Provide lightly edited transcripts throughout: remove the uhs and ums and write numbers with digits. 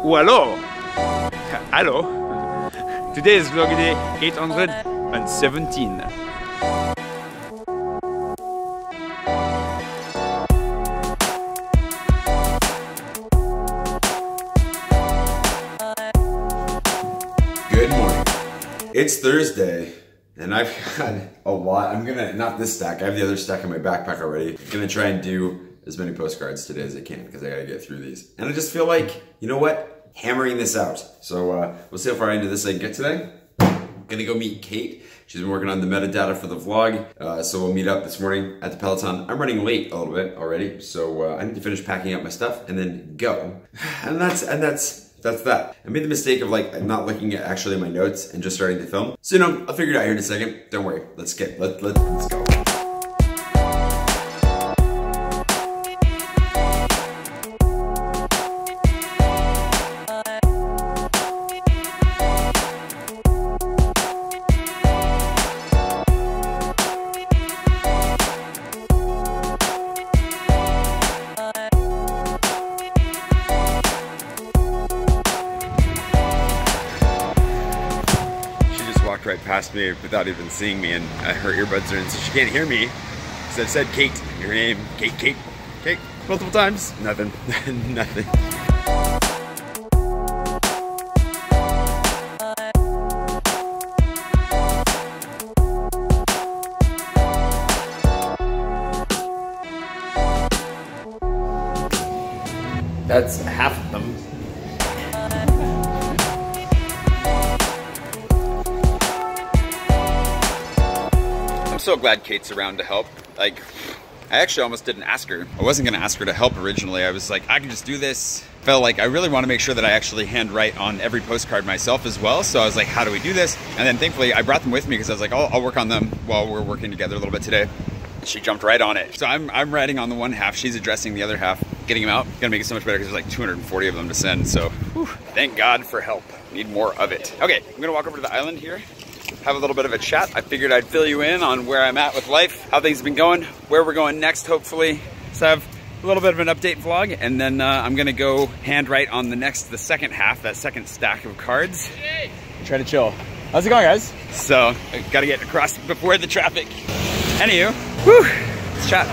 Ou alors, hello. Today is vlog day 817. Good morning. It's Thursday, and I've got a lot. I'm gonna, not this stack, I have the other stack in my backpack already. I'm gonna try and do as many postcards today as I can because I gotta get through these. And I just feel like, you know what? Hammering this out. So we'll see how far into this I can get today. I'm gonna go meet Kate. She's been working on the metadata for the vlog. So we'll meet up this morning at the Peloton. I'm running late a little bit already, so I need to finish packing up my stuff and then go. And that's that. I made the mistake of like not looking at actually my notes and just starting to film. So you know, I'll figure it out here in a second. Don't worry. Let's go. Right past me without even seeing me, and her earbuds are in, so she can't hear me. So I said, Kate, your name, Kate, multiple times. Nothing, nothing. That's half of them. I'm so glad Kate's around to help. Like, I actually almost didn't ask her. I wasn't gonna ask her to help originally. I was like, I can just do this. Felt like I really want to make sure that I actually handwrite on every postcard myself as well. So I was like, how do we do this? And then thankfully I brought them with me because I was like, I'll work on them while we're working together a little bit today. She jumped right on it. So I'm writing on the one half, she's addressing the other half, getting them out. Gonna make it so much better because there's like 240 of them to send. So whew, thank God for help. Need more of it. Okay, I'm gonna walk over to the island here, have a little bit of a chat. I figured I'd fill you in on where I'm at with life, how things have been going, where we're going next, hopefully. So I have a little bit of an update vlog, and then I'm gonna go handwrite on the second half, that second stack of cards. Try to chill. How's it going, guys? So, I gotta get across before the traffic. Anywho, whew, let's chat.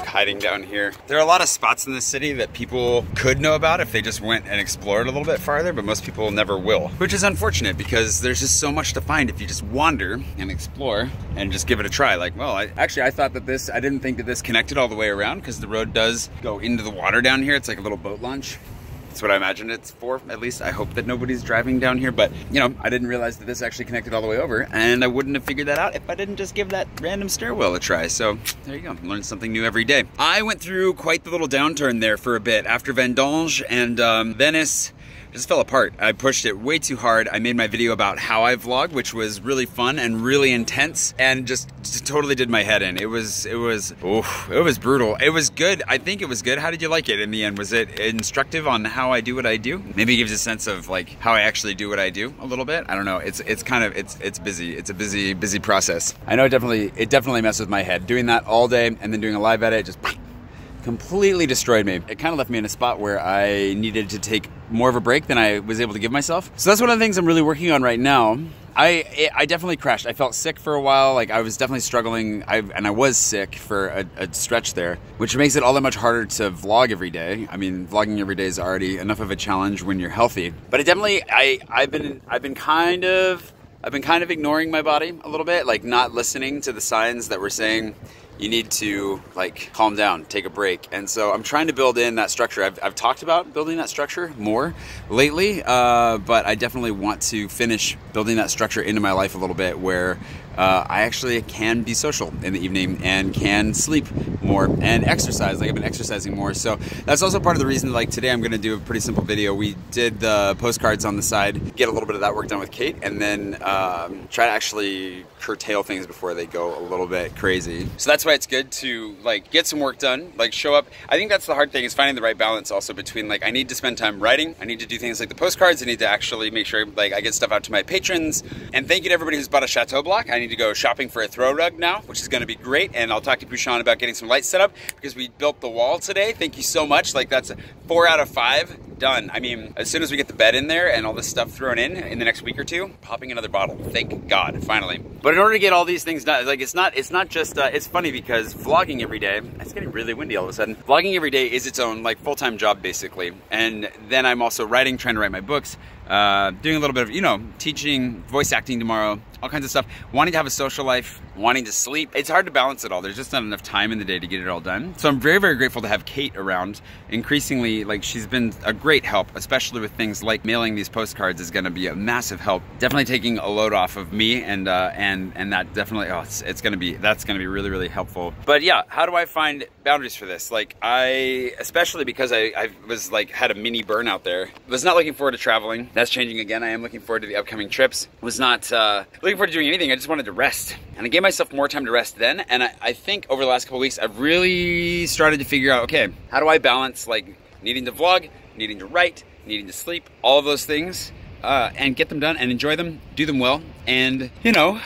Hiding down here. There are a lot of spots in the city that people could know about if they just went and explored a little bit farther, but most people never will, which is unfortunate because there's just so much to find if you just wander and explore and just give it a try. Like, well, I thought that I didn't think that this connected all the way around because the road does go into the water down here. It's like a little boat launch. That's what I imagined it's for, at least. I hope that nobody's driving down here, but you know, I didn't realize that this actually connected all the way over, and I wouldn't have figured that out if I didn't just give that random stairwell a try. So there you go, learn something new every day. I went through quite the little downturn there for a bit. After Vendange and Venice just fell apart. I pushed it way too hard. I made my video about how I vlog, which was really fun and really intense, and just totally did my head in. It was brutal. It was good. I think it was good. How did you like it in the end? Was it instructive on how I do what I do? Maybe it gives a sense of like how I actually do what I do a little bit. I don't know. It's busy. It's a busy process. I know it definitely messed with my head. Doing that all day and then doing a live edit just completely destroyed me. It kind of left me in a spot where I needed to take more of a break than I was able to give myself. So that's one of the things I'm really working on right now. I definitely crashed. I felt sick for a while. Like I was definitely struggling. I was sick for a stretch there, which makes it all that much harder to vlog every day. I mean, vlogging every day is already enough of a challenge when you're healthy. But I've been kind of ignoring my body a little bit, like not listening to the signs that were saying you need to like calm down, take a break. And so I'm trying to build in that structure. I've talked about building that structure more lately, but I definitely want to finish building that structure into my life a little bit where I actually can be social in the evening and can sleep more and exercise. Like I've been exercising more. So that's also part of the reason, like today I'm gonna do a pretty simple video. We did the postcards on the side, get a little bit of that work done with Kate, and then try to actually curtail things before they go a little bit crazy. So that's why it's good to like get some work done, like show up. I think that's the hard thing, is finding the right balance also between like I need to spend time writing, I need to do things like the postcards, I need to actually make sure like I get stuff out to my patrons patrons. And thank you to everybody who's bought a Chateau block. I need to go shopping for a throw rug now, which is gonna be great. And I'll talk to Pushan about getting some lights set up because we built the wall today. Thank you so much. Like, that's 4 out of 5 done. I mean, as soon as we get the bed in there and all this stuff thrown in the next week or two, popping another bottle. Thank God, finally. But in order to get all these things done, like, it's not just, it's funny because vlogging every day, it's getting really windy all of a sudden. Vlogging every day is its own, like, full-time job, basically. And then I'm also writing, trying to write my books, doing a little bit of, you know, teaching, voice acting tomorrow, all kinds of stuff, wanting to have a social life, wanting to sleep. It's hard to balance it all. There's just not enough time in the day to get it all done. So I'm very, very grateful to have Kate around. Increasingly, like, she's been a great help, especially with things like mailing these postcards is gonna be a massive help. Definitely taking a load off of me, and that definitely, that's gonna be really, really helpful. But yeah, how do I find boundaries for this? Like, especially because I was like, had a mini burnout there. Was not looking forward to traveling. That's changing again. I am looking forward to the upcoming trips. Was not looking forward to doing anything. I just wanted to rest. And I gave myself more time to rest then. And I think over the last couple of weeks, I've really started to figure out, okay, how do I balance, like, needing to vlog, needing to write, needing to sleep, all of those things, and get them done and enjoy them, do them well, and, you know,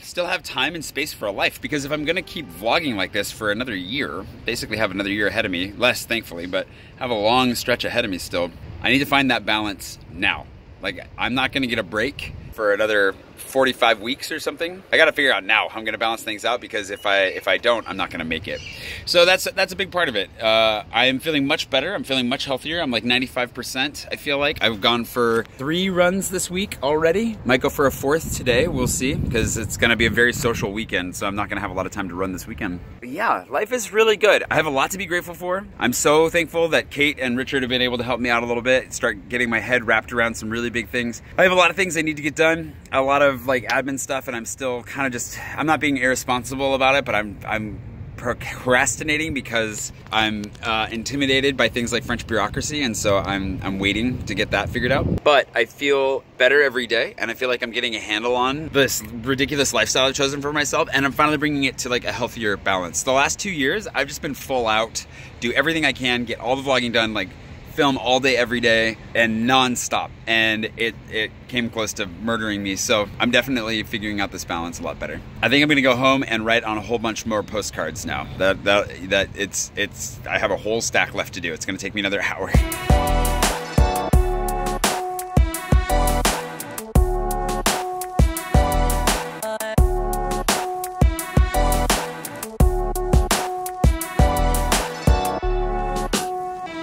still have time and space for a life. Because if I'm gonna keep vlogging like this for another year, basically have another year ahead of me, less thankfully, but have a long stretch ahead of me still, I need to find that balance now. Like, I'm not gonna get a break for another 45 weeks or something. I gotta figure out now how I'm gonna balance things out, because if I don't, I'm not gonna make it. So that's a big part of it. I am feeling much better. I'm feeling much healthier. I'm like 95%, I feel like. I've gone for 3 runs this week already. Might go for a 4th today, we'll see, because it's gonna be a very social weekend, so I'm not gonna have a lot of time to run this weekend. But yeah, life is really good. I have a lot to be grateful for. I'm so thankful that Kate and Richard have been able to help me out a little bit, start getting my head wrapped around some really big things. I have a lot of things I need to get done, a lot of like admin stuff, and I'm still kind of just, I'm not being irresponsible about it, but I'm procrastinating because I'm intimidated by things like French bureaucracy, and so I'm waiting to get that figured out. But I feel better every day, and I feel like I'm getting a handle on this ridiculous lifestyle I've chosen for myself, and I'm finally bringing it to like a healthier balance. The last 2 years, I've just been full out, do everything I can, get all the vlogging done, like film all day, every day, and non-stop. And it came close to murdering me. So I'm definitely figuring out this balance a lot better. I think I'm gonna go home and write on a whole bunch more postcards now. I have a whole stack left to do. It's gonna take me another hour.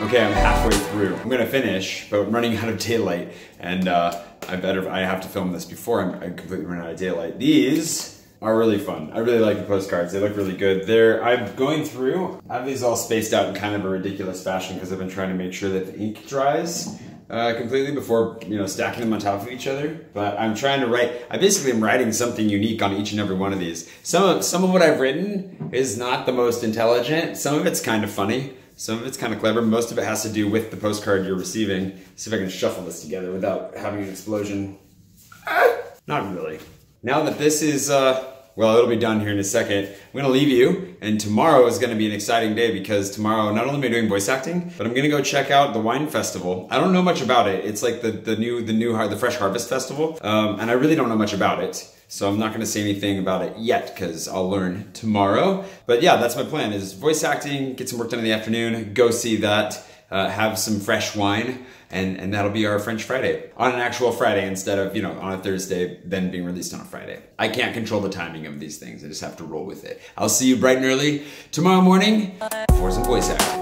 Okay, I'm halfway through. I'm gonna finish, but I'm running out of daylight, and I have to film this before I completely run out of daylight. These are really fun. I really like the postcards. They look really good. I'm going through, I have these all spaced out in kind of a ridiculous fashion because I've been trying to make sure that the ink dries completely before, you know, stacking them on top of each other. But I'm trying to write, I basically am writing something unique on each and every one of these. Some of what I've written is not the most intelligent. Some of it's kind of funny. Some of it's kind of clever. Most of it has to do with the postcard you're receiving. See if I can shuffle this together without having an explosion. Not really. Now that this is, well, it'll be done here in a second. I'm gonna leave you, and tomorrow is gonna be an exciting day because tomorrow, not only am I doing voice acting, but I'm gonna go check out the wine festival. I don't know much about it. It's like the Fresh Harvest Festival, and I really don't know much about it. So I'm not gonna say anything about it yet because I'll learn tomorrow. But yeah, that's my plan, is voice acting, get some work done in the afternoon, go see that, have some fresh wine, and that'll be our French Friday. On an actual Friday instead of, you know, on a Thursday, then being released on a Friday. I can't control the timing of these things, I just have to roll with it. I'll see you bright and early tomorrow morning for some voice acting.